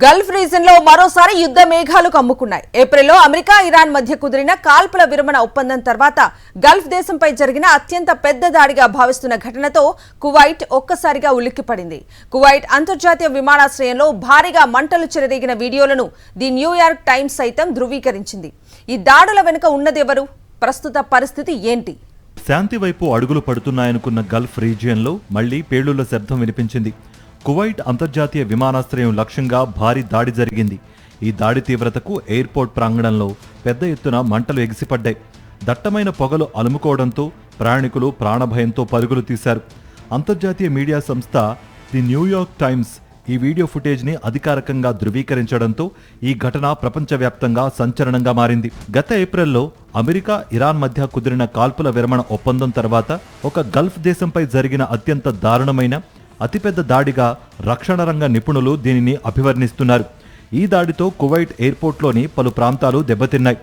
Gulf reason లో మరోసారి యుద్ధ మేఘాలు కమ్ముకున్నాయి. ఏప్రిల్లో అమెరికా ఇరాన్ మధ్య కుదిరిన కాల్పుల విరమణ ఒప్పందం తర్వాత గల్ఫ్ దేశంపై జరిగిన అత్యంత పెద్ద దాడిగా భావిస్తున్న ఘటనతో కువైట్ ఒక్కసారిగా ఉలిక్కిపడింది. కువైట్ అంతర్జాతీయ విమానాశ్రయంలో భారీగా మంటలు చెలరేగిన వీడియోలను ది న్యూయార్క్ టైమ్స్ సైతం ధృవీకరించింది. ఈ దాడుల వెనుక ఉన్నదెవరు? ప్రస్తుత పరిస్థితి ఏంటి? శాంతి వైపు అడుగులు పడుతున్నాయనుకున్న గల్ఫ్ రీజియన్లో మళ్లీ పేలుళ్ల శబ్దం వినిపించింది. కువైట్ అంతర్జాతీయ విమానాశ్రయం లక్ష్యంగా భారీ దాడి జరిగింది. ఈ దాడి తీవ్రతకు ఎయిర్పోర్ట్ ప్రాంగణంలో పెద్ద ఎత్తున మంటలు ఎగిసిపడ్డాయి. దట్టమైన పొగలు అలుముకోవడంతో ప్రయాణికులు ప్రాణభయంతో పరుగులు తీశారు. అంతర్జాతీయ మీడియా సంస్థ ది న్యూయార్క్ టైమ్స్ ఈ వీడియో ఫుటేజ్ని అధికారికంగా ధృవీకరించడంతో ఈ ఘటన ప్రపంచవ్యాప్తంగా సంచలనంగా మారింది. గత ఏప్రిల్లో అమెరికా ఇరాన్ మధ్య కుదిరిన కాల్పుల విరమణ ఒప్పందం తర్వాత ఒక గల్ఫ్ దేశంపై జరిగిన అత్యంత దారుణమైన అతిపెద్ద దాడిగా రక్షణ రంగ నిపుణులు దీనిని అభివర్ణిస్తున్నారు. ఈ దాడితో కువైట్ ఎయిర్పోర్ట్లోని పలు ప్రాంతాలు దెబ్బతిన్నాయి.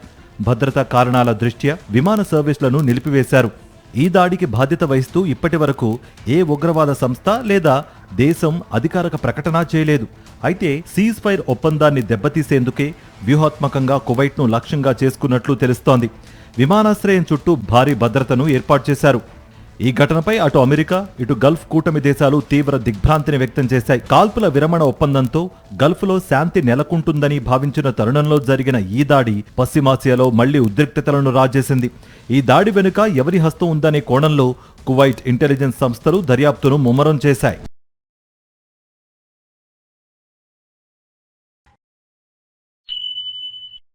భద్రతా కారణాల దృష్ట్యా విమాన సర్వీసులను నిలిపివేశారు. ఈ దాడికి బాధ్యత వహిస్తూ ఇప్పటి వరకు ఏ ఉగ్రవాద సంస్థ లేదా దేశం అధికారిక ప్రకటన చేయలేదు. అయితే సీజ్ ఫైర్ ఒప్పందాన్ని దెబ్బతీసేందుకే వ్యూహాత్మకంగా కువైట్ను లక్ష్యంగా చేసుకున్నట్లు తెలుస్తోంది. విమానాశ్రయం చుట్టూ భారీ భద్రతను ఏర్పాటు చేశారు. ఈ ఘటనపై అటు అమెరికా ఇటు గల్ఫ్ కూటమి దేశాలు తీవ్ర దిగ్భ్రాంతిని వ్యక్తం చేశాయి. కాల్పుల విరమణ ఒప్పందంతో గల్ఫ్లో శాంతి నెలకొంటుందని భావించిన తరుణంలో జరిగిన ఈ దాడి పశ్చిమాసియాలో మళ్లీ ఉద్రిక్తతలను రాజేసింది. ఈ దాడి వెనుక ఎవరి హస్తం ఉందనే కోణంలో కువైట్ ఇంటెలిజెన్స్ సంస్థలు దర్యాప్తును ముమ్మరం చేశాయి.